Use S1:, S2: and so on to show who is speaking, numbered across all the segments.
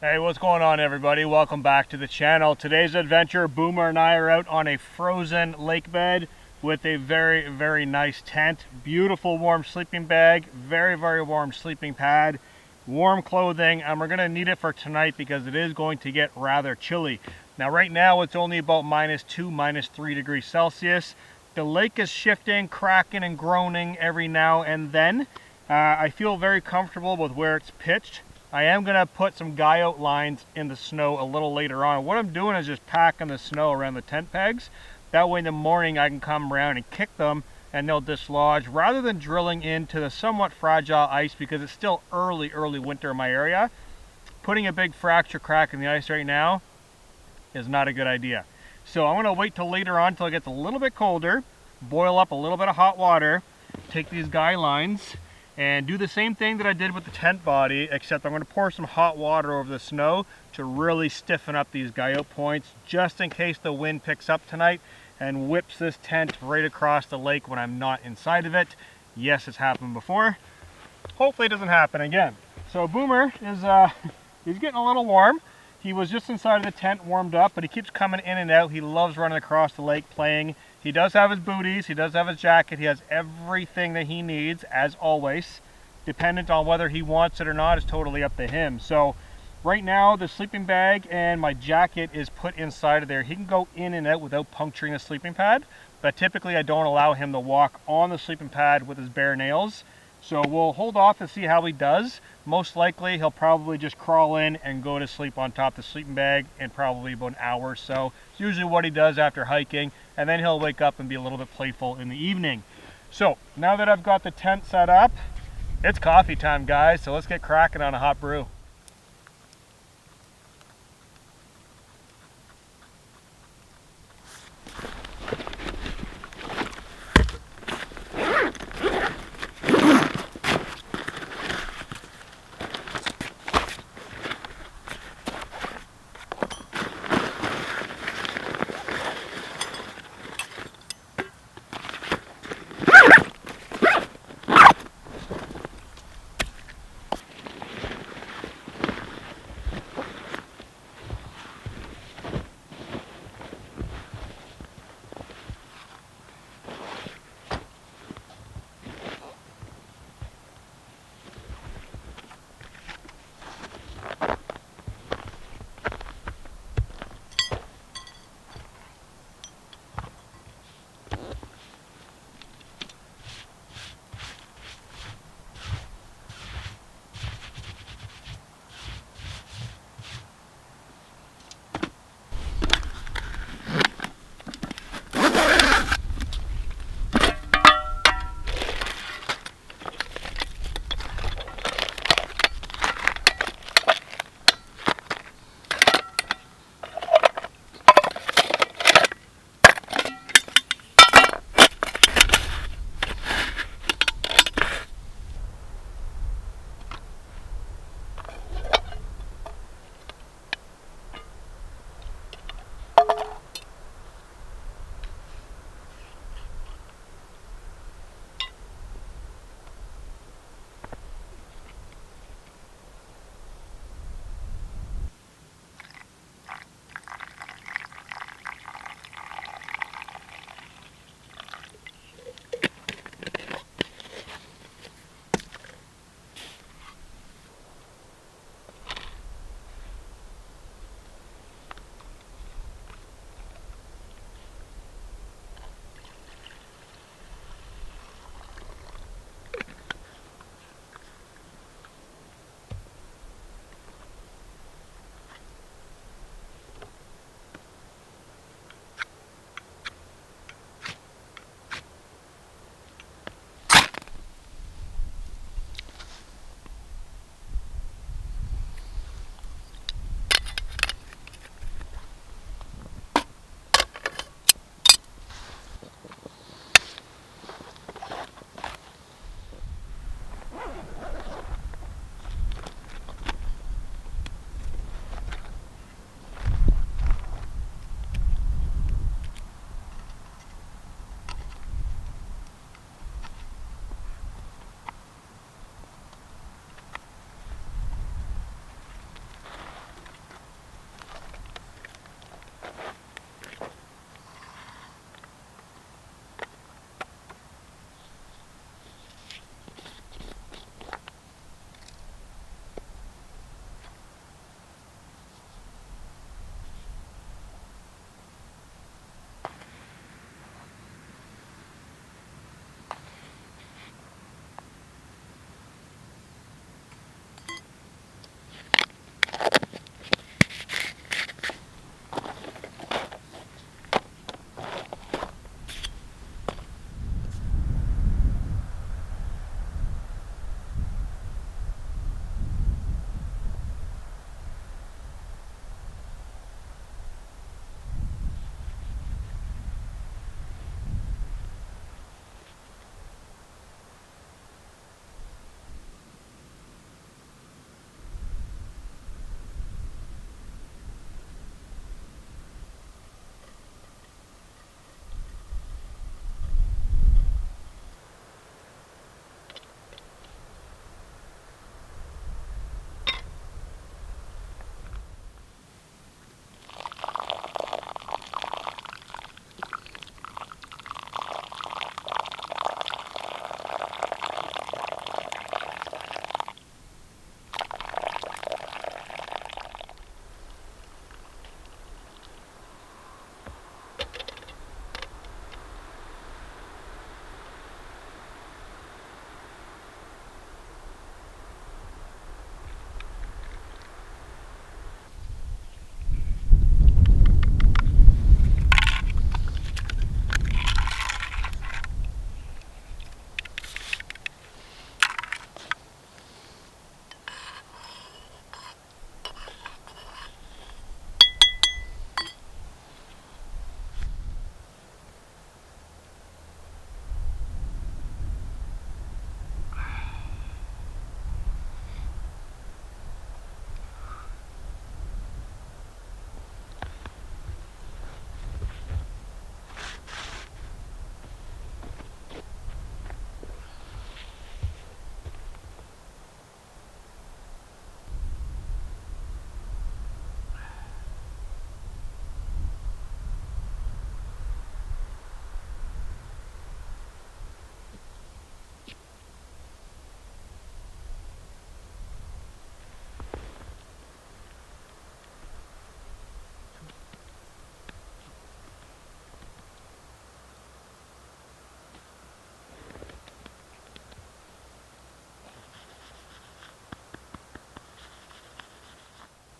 S1: Hey, what's going on, everybody? Welcome back to the channel. Today's adventure, Boomer and I are out on a frozen lake bed with a very nice tent, beautiful warm sleeping bag, very warm sleeping pad, warm clothing, and we're going to need it for tonight because it is going to get rather chilly. Now right now it's only about -2, -3 degrees Celsius. The lake is shifting, cracking and groaning every now and then. I feel very comfortable with where it's pitched. I am going to put some guy out lines in the snow a little later on. What I'm doing is just packing the snow around the tent pegs. That way in the morning I can come around and kick them and they'll dislodge rather than drilling into the somewhat fragile ice because it's still early winter in my area. Putting a big fracture crack in the ice right now is not a good idea. So I'm going to wait till later on till it gets a little bit colder, boil up a little bit of hot water, take these guy lines, and do the same thing that I did with the tent body, except I'm going to pour some hot water over the snow to really stiffen up these guy out points, just in case the wind picks up tonight and whips this tent right across the lake when I'm not inside of it. Yes, it's happened before. Hopefully it doesn't happen again. So Boomer is he's getting a little warm. He was just inside of the tent warmed up, but he keeps coming in and out. He loves running across the lake playing. He does have his booties, he does have his jacket, he has everything that he needs, as always. Dependent on whether he wants it or not is totally up to him. So right now the sleeping bag and my jacket is put inside of there. He can go in and out without puncturing the sleeping pad, but typically I don't allow him to walk on the sleeping pad with his bare nails. So we'll hold off and see how he does. Most likely he'll probably just crawl in and go to sleep on top of the sleeping bag in probably about an hour or so. It's usually what he does after hiking, and then he'll wake up and be a little bit playful in the evening. So now that I've got the tent set up, it's coffee time, guys, so let's get cracking on a hot brew.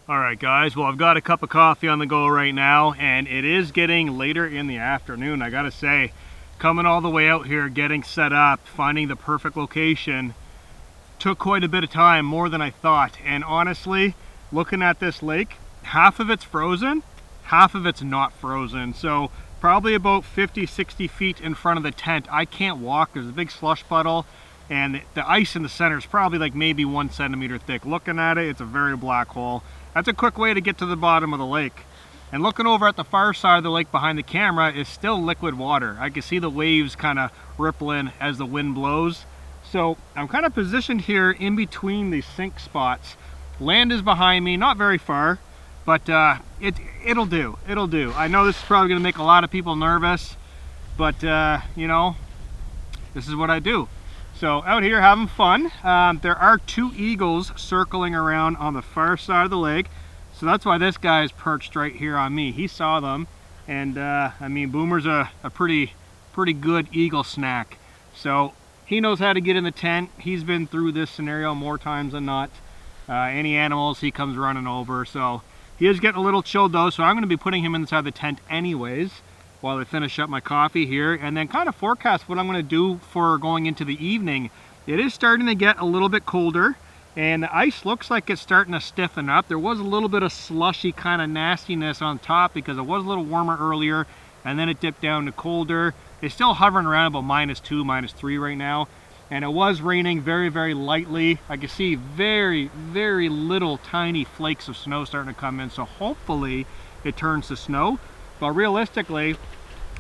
S1: Alright guys, well I've got a cup of coffee on the go right now, and it is getting later in the afternoon. I gotta say, coming all the way out here, getting set up, finding the perfect location, took quite a bit of time, more than I thought. And honestly, looking at this lake, half of it's frozen, half of it's not frozen. So probably about 50-60 feet in front of the tent, I can't walk. There's a big slush puddle, and the ice in the center is probably like maybe 1 centimeter thick. Looking at it, it's a very black hole. That's a quick way to get to the bottom of the lake. And looking over at the far side of the lake behind the camera is still liquid water. I can see the waves kind of rippling as the wind blows. So I'm kind of positioned here in between these sink spots. Land is behind me, not very far, but it'll do. It'll do. I know this is probably going to make a lot of people nervous, but you know, this is what I do. So out here having fun. There are 2 eagles circling around on the far side of the lake. So that's why this guy is perched right here on me. He saw them, and I mean, Boomer's a pretty good eagle snack. So he knows how to get in the tent. He's been through this scenario more times than not. Any animals, he comes running over. So he is getting a little chilled though, so I'm going to be putting him inside the tent anyways, while I finish up my coffee here, and then kind of forecast what I'm going to do for going into the evening. It is starting to get a little bit colder, and the ice looks like it's starting to stiffen up. There was a little bit of slushy kind of nastiness on top because it was a little warmer earlier, and then it dipped down to colder. It's still hovering around about -2, -3 right now, and it was raining very lightly. I can see very little tiny flakes of snow starting to come in, so hopefully it turns to snow. But realistically,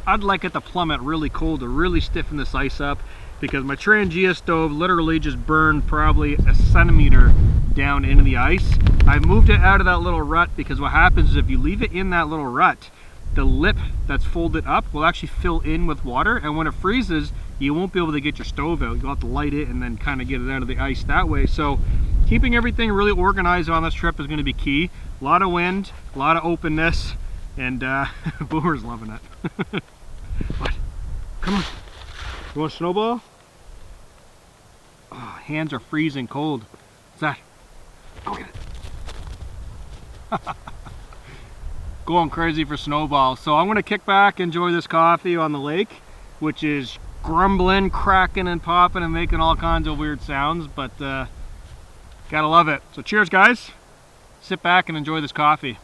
S1: I'd like it to plummet really cold to really stiffen this ice up, because my Trangia stove literally just burned probably a centimeter down into the ice. I moved it out of that little rut because what happens is if you leave it in that little rut, the lip that's folded up will actually fill in with water, and when it freezes, you won't be able to get your stove out. You'll have to light it and then kind of get it out of the ice that way. So keeping everything really organized on this trip is going to be key. A lot of wind, a lot of openness, and Boomer's loving it. What? Come on. You want a snowball? Oh, hands are freezing cold. What's that? Go get it. Going crazy for snowballs. So I'm going to kick back, enjoy this coffee on the lake, which is grumbling, cracking, and popping, and making all kinds of weird sounds, but gotta love it. So cheers, guys. Sit back and enjoy this coffee.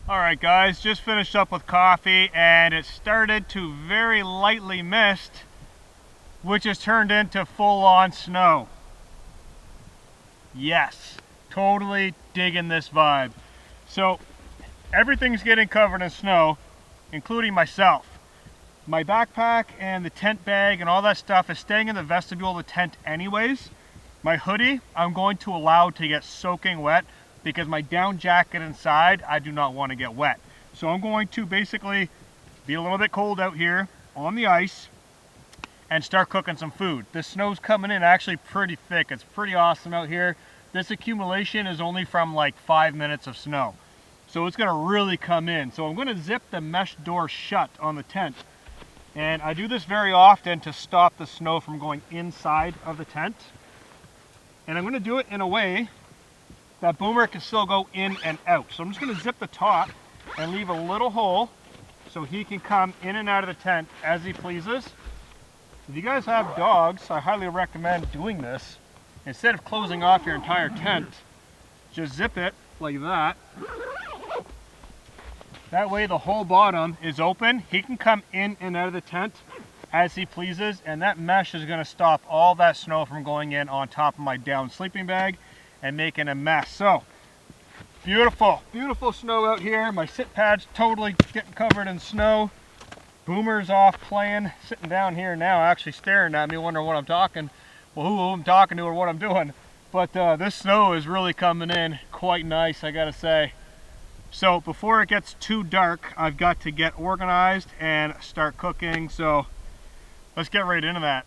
S1: All right guys, just finished up with coffee and it started to very lightly mist, which has turned into full-on snow. Yes, totally digging this vibe. So everything's getting covered in snow, including myself. My backpack and the tent bag and all that stuff is staying in the vestibule of the tent anyways. My hoodie, I'm going to allow to get soaking wet because my down jacket inside, I do not want to get wet. So I'm going to basically be a little bit cold out here on the ice and start cooking some food. The snow's coming in actually pretty thick. It's pretty awesome out here. This accumulation is only from like 5 minutes of snow. So it's gonna really come in. So I'm gonna zip the mesh door shut on the tent. And I do this very often to stop the snow from going inside of the tent. And I'm gonna do it in a way that Boomer can still go in and out. So I'm just gonna zip the top and leave a little hole so he can come in and out of the tent as he pleases. If you guys have dogs, I highly recommend doing this. Instead of closing off your entire tent, just zip it like that. That way the whole bottom is open. He can come in and out of the tent as he pleases, and that mesh is gonna stop all that snow from going in on top of my down sleeping bag and making a mess. So, beautiful, beautiful snow out here. My sit pad's totally getting covered in snow. Boomer's off playing, sitting down here now, actually staring at me, wondering what I'm talking, well, who I'm talking to or what I'm doing. But this snow is really coming in quite nice, I gotta say. So before it gets too dark, I've got to get organized and start cooking. So let's get right into that.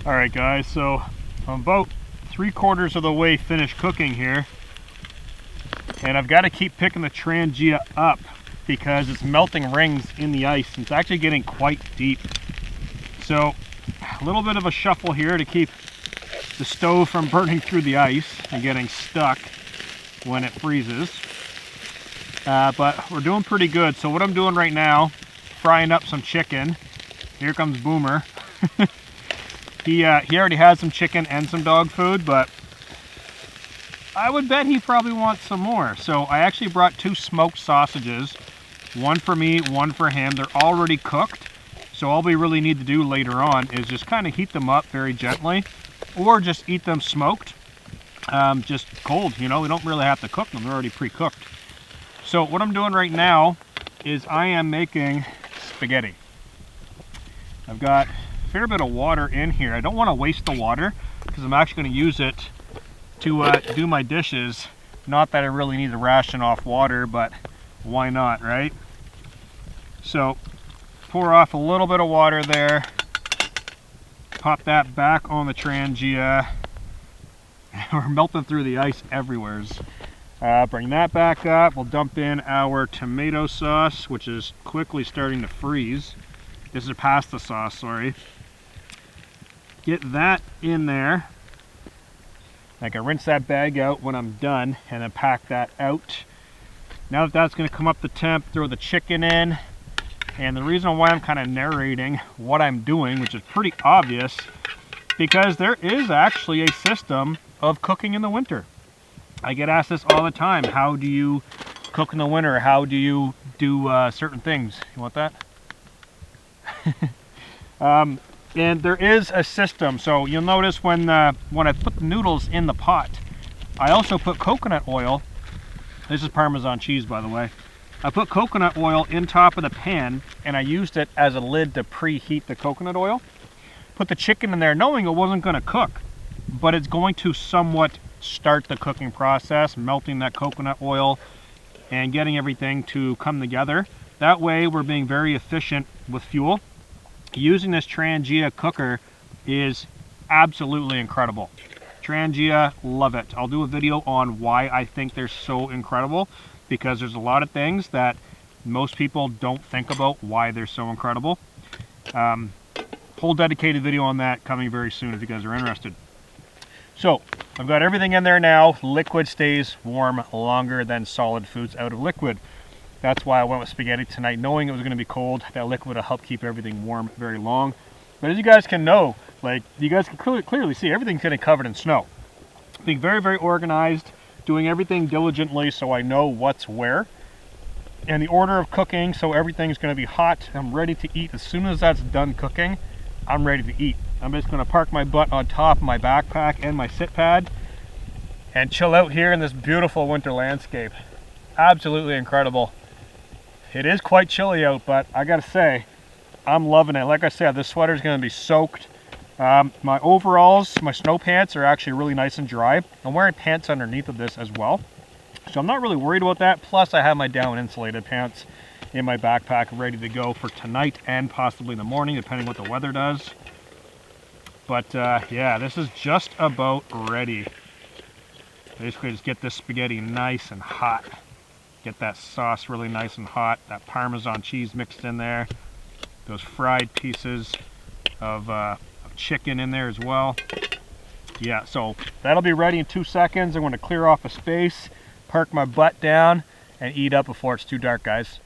S1: All right, guys, so I'm about 3/4 of the way finished cooking here, and I've got to keep picking the Trangia up because it's melting rings in the ice, and it's actually getting quite deep. So a little bit of a shuffle here to keep the stove from burning through the ice and getting stuck when it freezes. But we're doing pretty good. So what I'm doing right now, frying up some chicken. Here comes Boomer. He already has some chicken and some dog food, but I would bet he probably wants some more. So I actually brought 2 smoked sausages, one for me, one for him. They're already cooked. So all we really need to do later on is just kind of heat them up very gently, or just eat them smoked, just cold, you know. We don't really have to cook them, they're already pre-cooked. So what I'm doing right now is I am making spaghetti. I've got a fair bit of water in here. I don't want to waste the water because I'm actually going to use it to do my dishes. Not that I really need to ration off water, but why not, right? So pour off a little bit of water there, pop that back on the Trangia. We're melting through the ice everywhere. Bring that back up. We'll dump in our tomato sauce, which is quickly starting to freeze. This is a pasta sauce, sorry. Get that in there. I can rinse that bag out when I'm done and then pack that out. Now that that's going to come up the temp, throw the chicken in. And the reason why I'm kind of narrating what I'm doing, which is pretty obvious, because there is actually a system of cooking in the winter. I get asked this all the time. How do you cook in the winter? How do you do certain things? You want that? And there is a system. So you'll notice when I put the noodles in the pot, I also put coconut oil. This is Parmesan cheese, by the way. I put coconut oil in top of the pan, and I used it as a lid to preheat the coconut oil. Put the chicken in there knowing it wasn't going to cook, but it's going to somewhat start the cooking process, melting that coconut oil and getting everything to come together. That way we're being very efficient with fuel. Using this Trangia cooker is absolutely incredible. Trangia, love it. I'll do a video on why I think they're so incredible, because there's a lot of things that most people don't think about why they're so incredible. Whole dedicated video on that coming very soon if you guys are interested. So I've got everything in there now. Liquid stays warm longer than solid foods out of liquid. That's why I went with spaghetti tonight, knowing it was going to be cold. That liquid will help keep everything warm very long. But as you guys can know, like you guys can clearly see, everything's getting covered in snow. Being very, very organized, doing everything diligently so I know what's where. And the order of cooking, so everything's going to be hot. I'm ready to eat. As soon as that's done cooking, I'm ready to eat. I'm just going to park my butt on top of my backpack and my sit pad and chill out here in this beautiful winter landscape. Absolutely incredible. It is quite chilly out, but I gotta say, I'm loving it. Like I said, this sweater is going to be soaked. My overalls, my snow pants are actually really nice and dry. I'm wearing pants underneath of this as well, so I'm not really worried about that. Plus I have my down insulated pants in my backpack ready to go for tonight and possibly in the morning, depending what the weather does. But yeah, this is just about ready. Basically just get this spaghetti nice and hot. Get that sauce really nice and hot. That Parmesan cheese mixed in there. Those fried pieces of chicken in there as well. Yeah, so that'll be ready in 2 seconds. I'm going to clear off a space, park my butt down, and eat up before it's too dark, guys.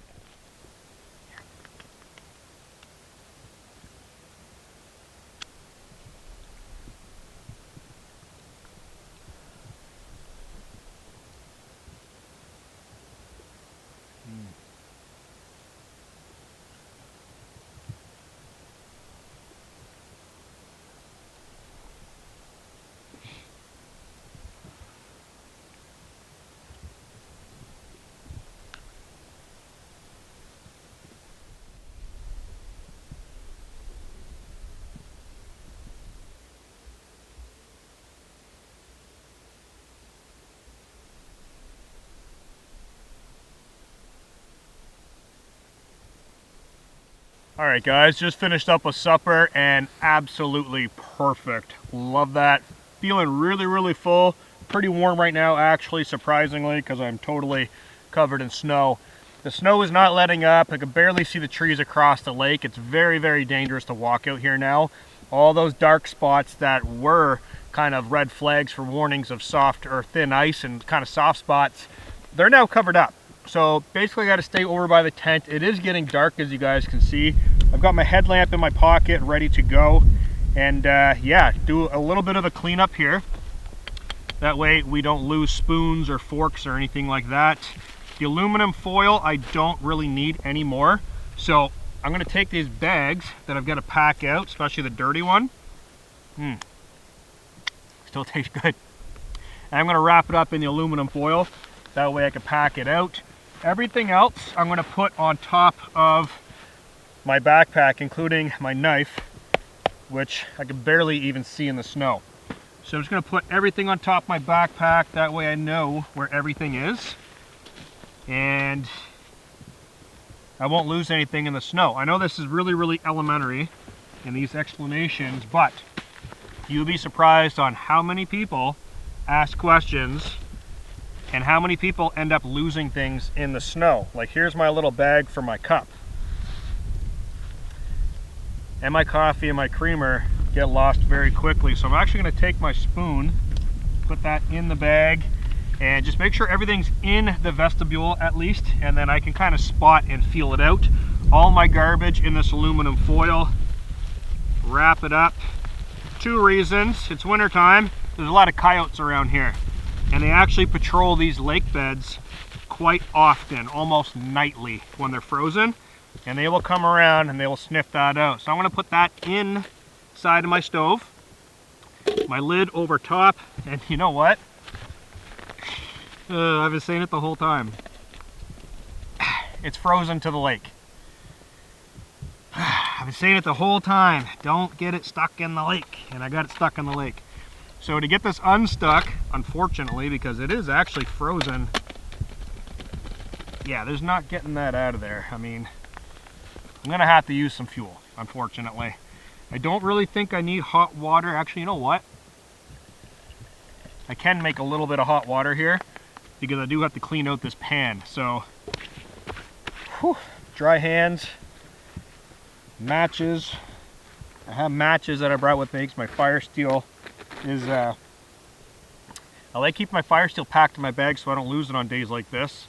S1: All right, guys, just finished up with supper and absolutely perfect. Love that. Feeling really, really full. Pretty warm right now, actually, surprisingly, because I'm totally covered in snow. The snow is not letting up. I can barely see the trees across the lake. It's very, very dangerous to walk out here now. All those dark spots that were kind of red flags for warnings of soft or thin ice and kind of soft spots, they're now covered up. So basically I got to stay over by the tent. It is getting dark, as you guys can see. I've got my headlamp in my pocket ready to go. And yeah, do a little bit of a cleanup here. That way we don't lose spoons or forks or anything like that. The aluminum foil I don't really need anymore. So I'm gonna take these bags that I've got to pack out, especially the dirty one. Still tastes good. And I'm gonna wrap it up in the aluminum foil. That way I can pack it out. Everything else I'm gonna put on top of my backpack, including my knife, which I can barely even see in the snow. So I'm just gonna put everything on top of my backpack. That way I know where everything is. And I won't lose anything in the snow. I know this is really, really elementary in these explanations, but you'll be surprised on how many people ask questions and how many people end up losing things in the snow. Like, here's my little bag for my cup. And my coffee and my creamer get lost very quickly. So I'm actually gonna take my spoon, put that in the bag, and just make sure everything's in the vestibule at least, and then I can kind of spot and feel it out. All my garbage in this aluminum foil. Wrap it up. 2 reasons. It's winter time. There's a lot of coyotes around here, and they actually patrol these lake beds quite often, almost nightly when they're frozen, and they will come around and they will sniff that out. So I'm going to put that inside of my stove, my lid over top, and you know what? I've been saying it the whole time. It's frozen to the lake. I've been saying it the whole time. Don't get it stuck in the lake. And I got it stuck in the lake. So to get this unstuck, unfortunately, because it is actually frozen, yeah, there's not getting that out of there. I mean, I'm gonna have to use some fuel, unfortunately. I don't really think I need hot water. Actually, you know what? I can make a little bit of hot water here, because I do have to clean out this pan. So, whew, dry hands, matches. I have matches that I brought with me because my fire steel is, I like keeping my fire steel packed in my bag so I don't lose it on days like this,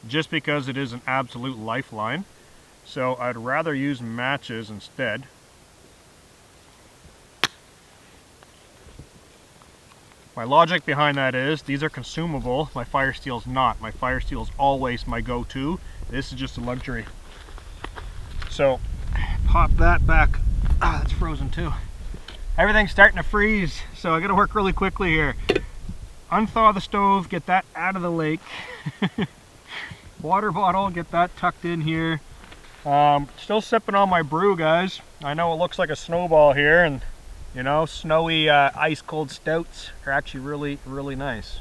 S1: just because it is an absolute lifeline. So I'd rather use matches instead. My logic behind that is, these are consumable, my fire steel's not. My fire steel is always my go-to. This is just a luxury. So, pop that back. Ah, that's frozen too. Everything's starting to freeze, so I gotta work really quickly here. Unthaw the stove, get that out of the lake. Water bottle, get that tucked in here. Still sipping on my brew, guys. I know it looks like a snowball here, and you know, snowy ice cold stouts are actually really, really nice.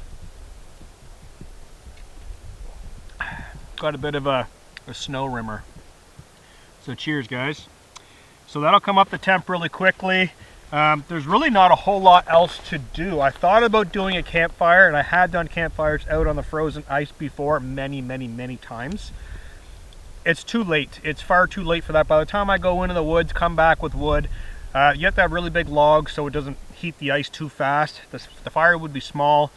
S1: Got a bit of a snow rimmer. So cheers, guys. So that'll come up the temp really quickly. There's really not a whole lot else to do. I thought about doing a campfire, and I had done campfires out on the frozen ice before many, many, many times. It's too late. It's far too late for that. By the time I go into the woods, come back with wood, you have to have really big logs so it doesn't heat the ice too fast. The fire would be small.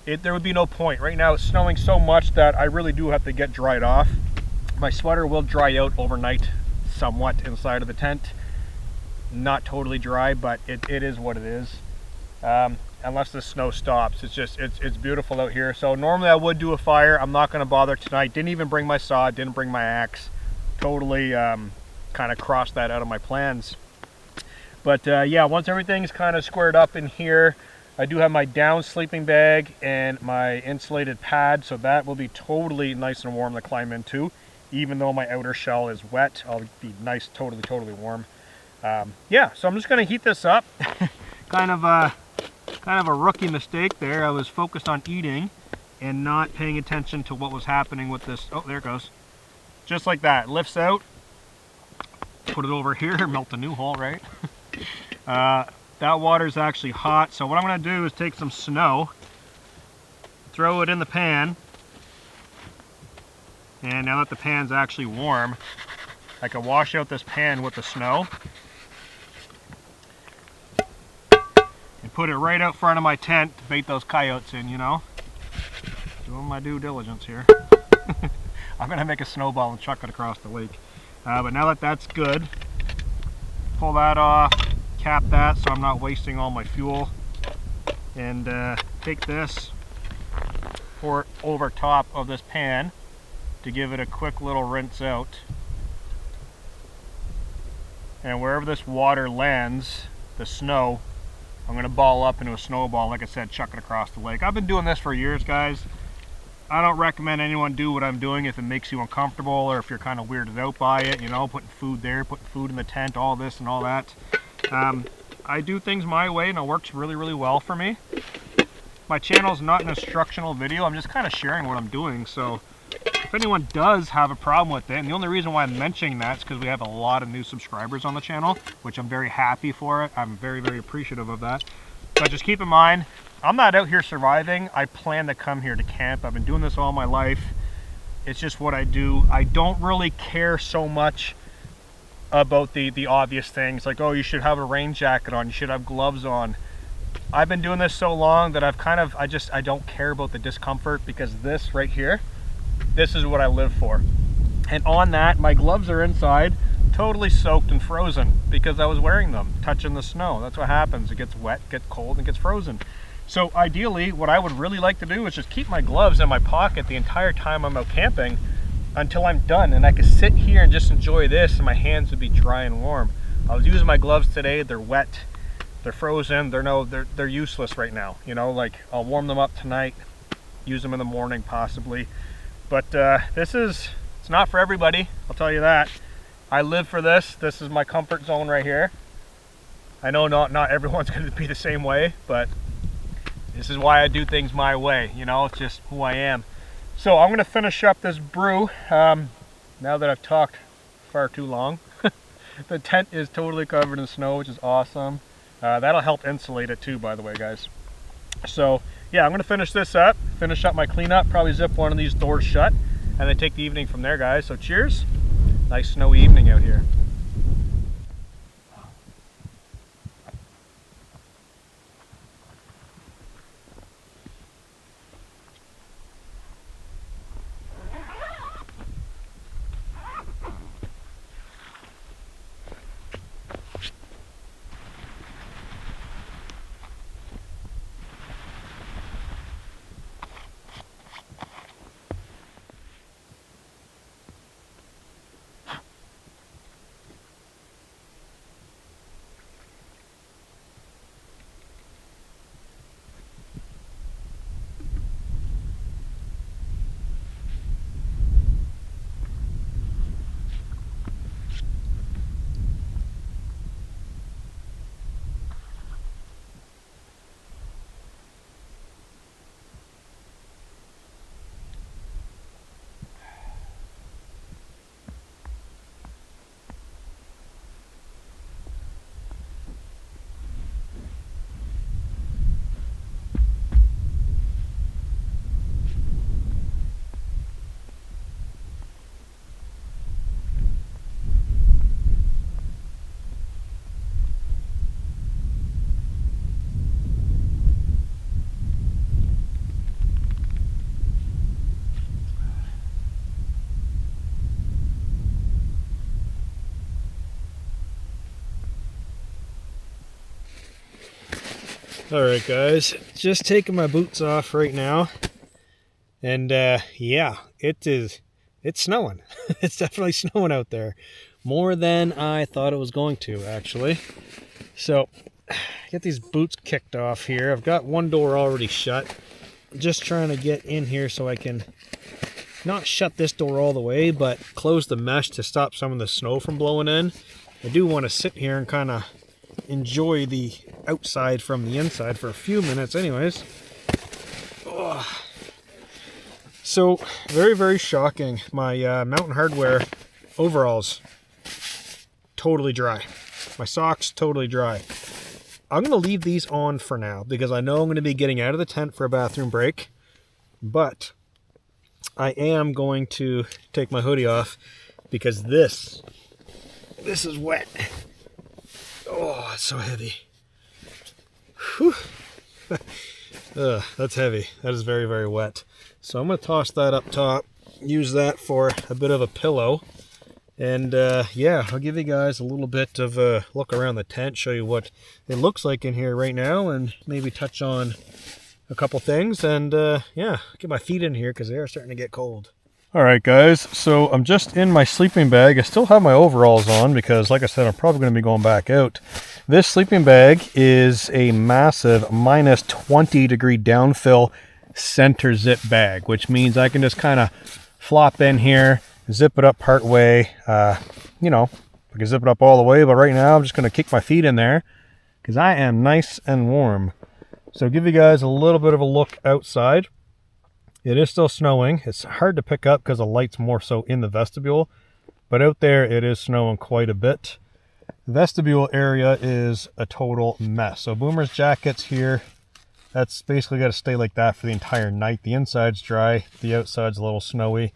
S1: There would be no point. Right now it's snowing so much that I really do have to get dried off. My sweater will dry out overnight somewhat inside of the tent. Not totally dry, but it is what it is. Unless the snow stops. It's beautiful out here. So normally I would do a fire. I'm not going to bother tonight. Didn't even bring my saw, didn't bring my axe. Totally kind of crossed that out of my plans. But yeah, once everything's kind of squared up in here, I do have my down sleeping bag and my insulated pad, so that will be totally nice and warm to climb into. Even though my outer shell is wet, I'll be nice, totally warm. Yeah, so I'm just going to heat this up. kind of a rookie mistake there. I was focused on eating and not paying attention to what was happening with this. Oh, there it goes. Just like that, lifts out. put it over here, melt a new hole, right? That water is actually hot, so what I'm going to do is take some snow, throw it in the pan, and now that the pan's actually warm, I can wash out this pan with the snow and put it right out front of my tent to bait those coyotes in, you know? Doing my due diligence here. I'm going to make a snowball and chuck it across the lake. But now that that's good, pull that off, cap that so I'm not wasting all my fuel, and take this, pour it over top of this pan to give it a quick little rinse out. And wherever this water lands, the snow, I'm going to ball up into a snowball, like I said, chuck it across the lake. I've been doing this for years, guys. I don't recommend anyone do what I'm doing if it makes you uncomfortable or if you're kind of weirded out by it, you know, putting food there, putting food in the tent, all this and all that. I do things my way and it works really, really well for me. My channel is not an instructional video, I'm just kind of sharing what I'm doing, so if anyone does have a problem with it, and the only reason why I'm mentioning that is because we have a lot of new subscribers on the channel, which I'm very happy for it. I'm very, very appreciative of that. But just keep in mind, I'm not out here surviving. I plan to come here to camp. I've been doing this all my life. It's just what I do. I don't really care so much about the obvious things, like, oh, you should have a rain jacket on, you should have gloves on. I've been doing this so long that I've kind of, I don't care about the discomfort, because this right here, this is what I live for. And on that, my gloves are inside, totally soaked and frozen because I was wearing them, touching the snow. That's what happens. It gets wet, gets cold, and gets frozen. So ideally, what I would really like to do is just keep my gloves in my pocket the entire time I'm out camping until I'm done, and I could sit here and just enjoy this and my hands would be dry and warm. I was using my gloves today, they're wet, they're frozen, they're useless right now. You know, like, I'll warm them up tonight, use them in the morning possibly. But it's not for everybody, I'll tell you that. I live for this. This is my comfort zone right here. I know not everyone's going to be the same way, but this is why I do things my way, you know, it's just who I am. So I'm going to finish up this brew now that I've talked far too long. The tent is totally covered in snow, which is awesome. That'll help insulate it too, by the way, guys. So yeah, I'm going to finish this up, finish up my cleanup, probably zip one of these doors shut, and then take the evening from there, guys. So cheers. Nice snowy evening out here. Alright guys, just taking my boots off right now, and yeah, it's snowing. It's definitely snowing out there, more than I thought it was going to, actually. So get these boots kicked off here. I've got one door already shut, just trying to get in here so I can not shut this door all the way, but close the mesh to stop some of the snow from blowing in. I do want to sit here and kind of enjoy the outside from the inside for a few minutes anyways. Oh. So very, very shocking. My Mountain Hardwear overalls totally dry. My socks totally dry. I'm going to leave these on for now because I know I'm going to be getting out of the tent for a bathroom break. But I am going to take my hoodie off because this is wet. Oh, it's so heavy. Whew. That's heavy. That is very, very wet. So I'm going to toss that up top, use that for a bit of a pillow. And yeah, I'll give you guys a little bit of a look around the tent, show you what it looks like in here right now, and maybe touch on a couple things. And yeah, get my feet in here because they are starting to get cold. All right, guys, so I'm just in my sleeping bag. I still have my overalls on because, like I said, I'm probably going to be going back out. This sleeping bag is a massive minus 20 degree downfill center zip bag, which means I can just kind of flop in here, zip it up part way. You know, I can zip it up all the way, but right now I'm just going to kick my feet in there because I am nice and warm. So give you guys a little bit of a look outside. It is still snowing. It's hard to pick up because the light's more so in the vestibule, but out there it is snowing quite a bit. The vestibule area is a total mess. So Boomer's jacket's here. That's basically got to stay like that for the entire night. The inside's dry, the outside's a little snowy.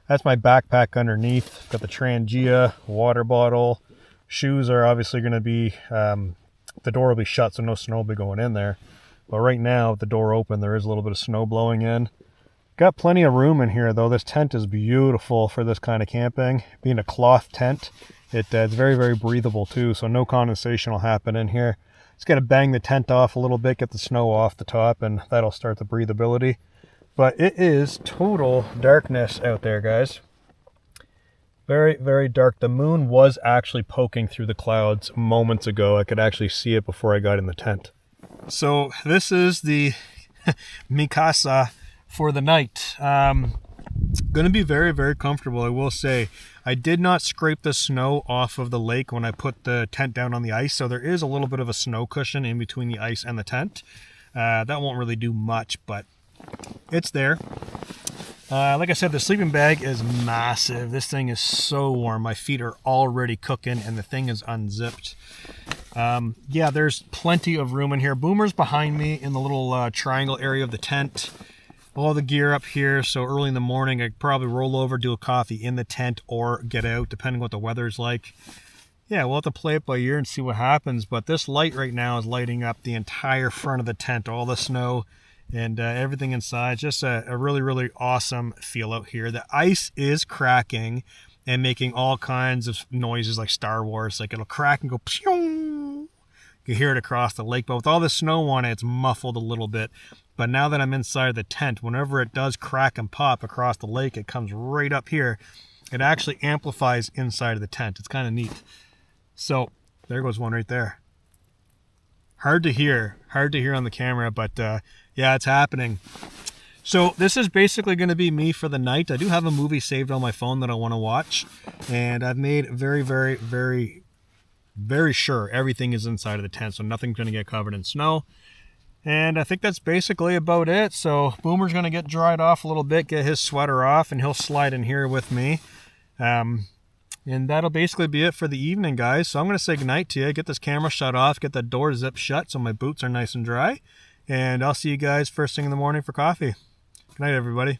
S1: That's my backpack underneath. Got the Trangia, water bottle. Shoes are obviously going to be, the door will be shut so no snow will be going in there. But right now, with the door open, there is a little bit of snow blowing in. Got plenty of room in here though. This tent is beautiful for this kind of camping. Being a cloth tent, it's very, very breathable too, so no condensation will happen in here. Just got to bang the tent off a little bit, get the snow off the top, and that'll start the breathability. But it is total darkness out there, guys. Very, very dark. The moon was actually poking through the clouds moments ago. I could actually see it before I got in the tent. So this is the Mikasa for the night. Going to be very, very comfortable, I will say. I did not scrape the snow off of the lake when I put the tent down on the ice, so there is a little bit of a snow cushion in between the ice and the tent. That won't really do much, but it's there. Like I said, the sleeping bag is massive. This thing is so warm. My feet are already cooking and the thing is unzipped. Yeah, there's plenty of room in here. Boomer's behind me in the little triangle area of the tent. All the gear up here, so early in the morning I'd probably roll over, do a coffee in the tent or get out, depending what the weather's like. Yeah, we'll have to play it by ear and see what happens, but this light right now is lighting up the entire front of the tent, all the snow and everything inside. Just a really, really awesome feel out here. The ice is cracking and making all kinds of noises like Star Wars, like it'll crack and go pew. You hear it across the lake, but with all the snow on it, it's muffled a little bit. But now that I'm inside the tent, whenever it does crack and pop across the lake, it comes right up here. It actually amplifies inside of the tent. It's kind of neat. So there goes one right there. Hard to hear on the camera, but yeah, it's happening. So this is basically going to be me for the night. I do have a movie saved on my phone that I want to watch, and I've made very, very, very, very sure everything is inside of the tent, so nothing's going to get covered in snow. And I think that's basically about it. So Boomer's going to get dried off a little bit, get his sweater off, and he'll slide in here with me. And that'll basically be it for the evening, guys. So I'm going to say goodnight to you, get this camera shut off, get the door zip shut so my boots are nice and dry. And I'll see you guys first thing in the morning for coffee. Good night, everybody.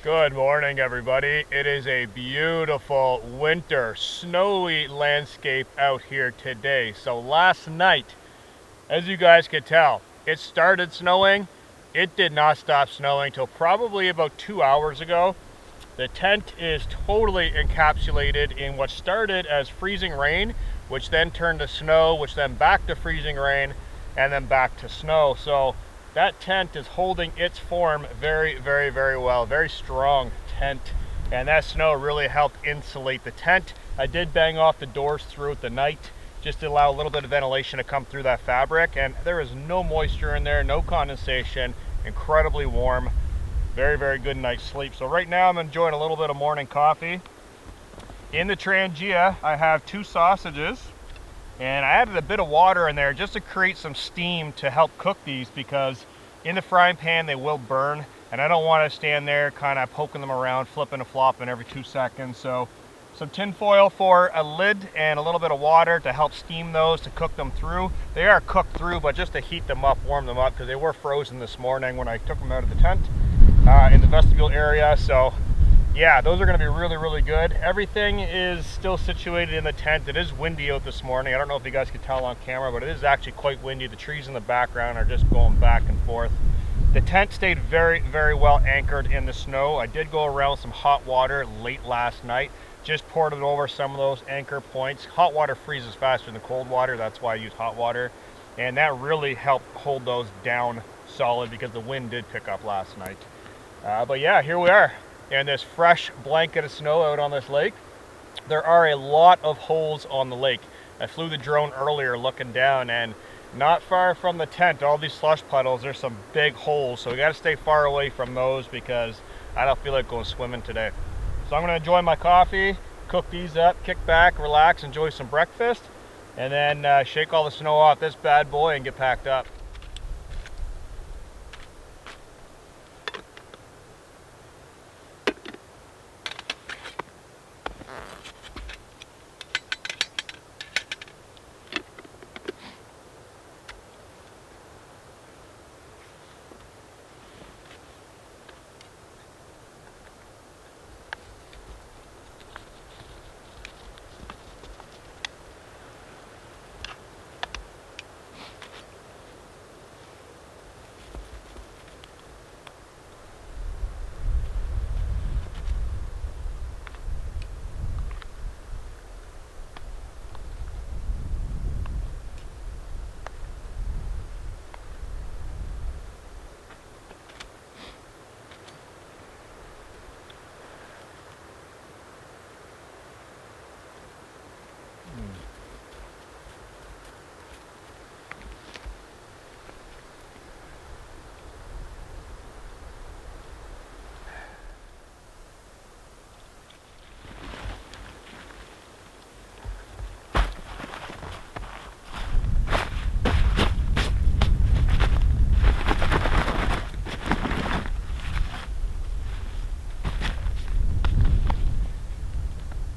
S1: Good morning, everybody. It is a beautiful winter snowy landscape out here today. So last night, as you guys could tell, it started snowing. It did not stop snowing till probably about 2 hours ago. The tent is totally encapsulated in what started as freezing rain, which then turned to snow, which then back to freezing rain, and then back to snow. So that tent is holding its form very, very, very well. Very strong tent, and that snow really helped insulate the tent. I did bang off the doors throughout the night just to allow a little bit of ventilation to come through that fabric, and there is no moisture in there, no condensation, incredibly warm. Very, very good night's sleep. So right now I'm enjoying a little bit of morning coffee. In the Trangia, I have 2 sausages, and I added a bit of water in there just to create some steam to help cook these, because in the frying pan they will burn, and I don't want to stand there kind of poking them around, flipping and flopping every 2 seconds. So some tin foil for a lid and a little bit of water to help steam those, to cook them through. They are cooked through, but just to heat them up, warm them up, because they were frozen this morning when I took them out of the tent in the vestibule area. So yeah, those are going to be really, really good. Everything is still situated in the tent. It is windy out this morning. I don't know if you guys can tell on camera, but it is actually quite windy. The trees in the background are just going back and forth. The tent stayed very, very well anchored in the snow. I did go around with some hot water late last night. Just poured it over some of those anchor points. Hot water freezes faster than cold water. That's why I use hot water. And that really helped hold those down solid, because the wind did pick up last night. But yeah, here we are. And this fresh blanket of snow out on this lake. There are a lot of holes on the lake. I flew the drone earlier looking down, and not far from the tent, all these slush puddles, there's some big holes. So we got to stay far away from those, because I don't feel like going swimming today. So I'm going to enjoy my coffee, cook these up, kick back, relax, enjoy some breakfast, and then shake all the snow off this bad boy and get packed up.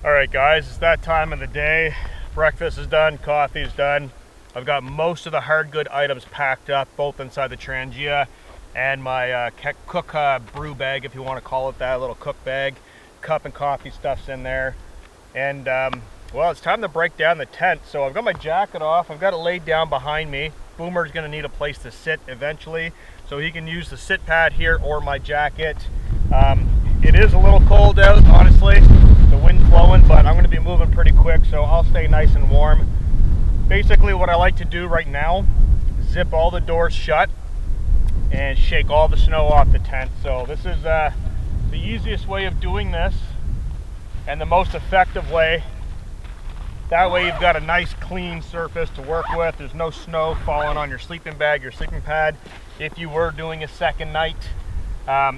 S1: Alright guys, it's that time of the day. Breakfast is done, coffee's done. I've got most of the hard good items packed up, both inside the Trangia and my cook brew bag, if you want to call it that, a little cook bag. Cup and coffee stuff's in there. And well, it's time to break down the tent. So I've got my jacket off, I've got it laid down behind me. Boomer's going to need a place to sit eventually, so he can use the sit pad here or my jacket. It is a little cold out, honestly. The wind blowing, but I'm going to be moving pretty quick, so I'll stay nice and warm. Basically what I like to do right now, zip all the doors shut and shake all the snow off the tent. So this is the easiest way of doing this, and the most effective way. That way you've got a nice clean surface to work with. There's no snow falling on your sleeping bag, your sleeping pad. If you were doing a second night,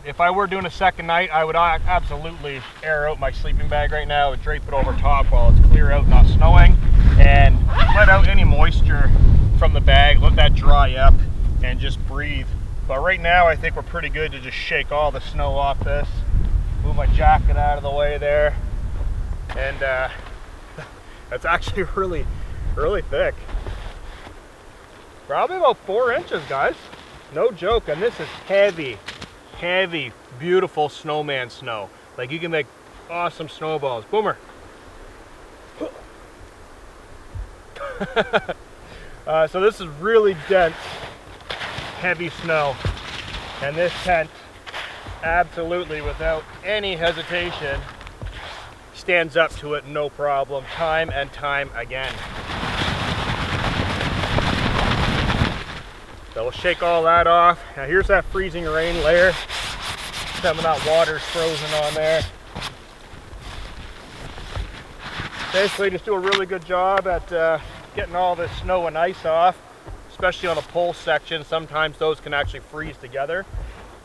S1: if I were doing a second night, I would absolutely air out my sleeping bag right now. I would drape it over top while it's clear out, not snowing, and let out any moisture from the bag, let that dry up, and just breathe. But right now I think we're pretty good to just shake all the snow off this. Move my jacket out of the way there, and that's actually really, really thick. Probably about 4 inches, guys. No joke, and this is heavy. heavy, beautiful snowman snow. Like you can make awesome snowballs. Boomer. So this is really dense, heavy snow. And this tent, absolutely without any hesitation, stands up to it, no problem, time and time again. So we'll shake all that off. Now here's that freezing rain layer. Some of that water's frozen on there. Basically just do a really good job at getting all this snow and ice off, especially on a pole section. Sometimes those can actually freeze together.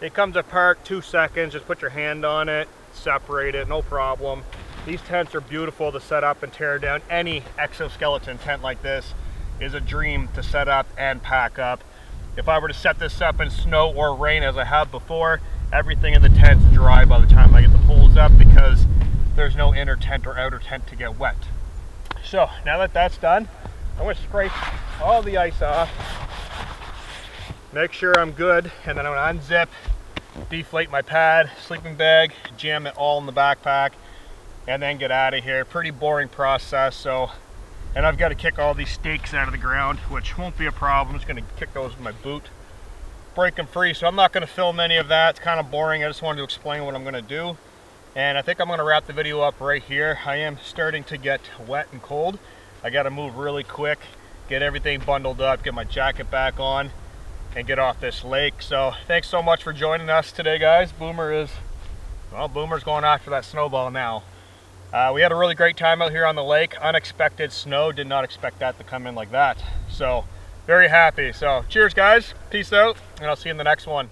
S1: It comes apart 2 seconds, just put your hand on it, separate it, no problem. These tents are beautiful to set up and tear down. Any exoskeleton tent like this is a dream to set up and pack up. If I were to set this up in snow or rain as I have before, everything in the tent's dry by the time I get the poles up because there's no inner tent or outer tent to get wet. So now that that's done, I'm going to scrape all the ice off, make sure I'm good, and then I'm going to unzip, deflate my pad, sleeping bag, jam it all in the backpack, and then get out of here. Pretty boring process. So, and I've got to kick all these stakes out of the ground, which won't be a problem. I'm just going to kick those with my boot, break them free. So I'm not going to film any of that. It's kind of boring. I just wanted to explain what I'm going to do. And I think I'm going to wrap the video up right here. I am starting to get wet and cold. I got to move really quick, get everything bundled up, get my jacket back on, and get off this lake. So thanks so much for joining us today, guys. Boomer's going after that snowball now. We had a really great time out here on the lake. Unexpected snow, did not expect that to come in like that. So very happy. So cheers, guys, peace out, and I'll see you in the next one.